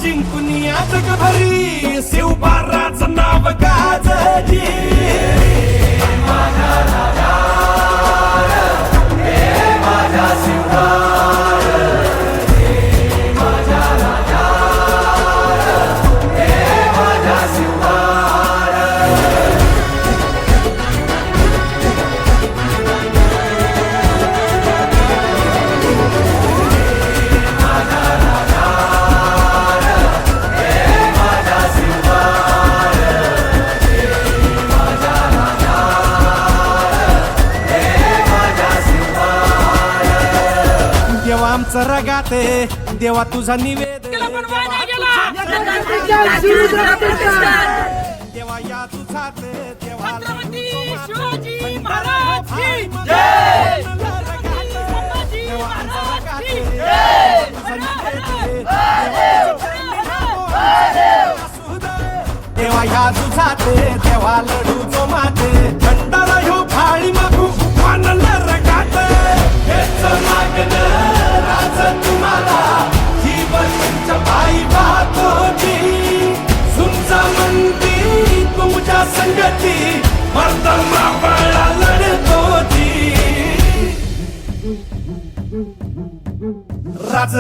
जिंकून या जगभरी शिवबाराचं नाव गाजली माझ्या राजा माझ्या शिवबार माझ्या राजा माझ्या शिवबार देवा आमचं रगाते देवा तुझा निवेद देवा या तुझात देवा शिवाजी महाराज की जय देवा या तुझात देवा लढू जो माते भंडारा ह्यो थाळी मागू मानलं रगात हेच मागणं राज तुम्हाला ही बंच बाई पाहतोची सुमचा मंदी तुमच्या संगती मर्दमा बळा लढतोची राज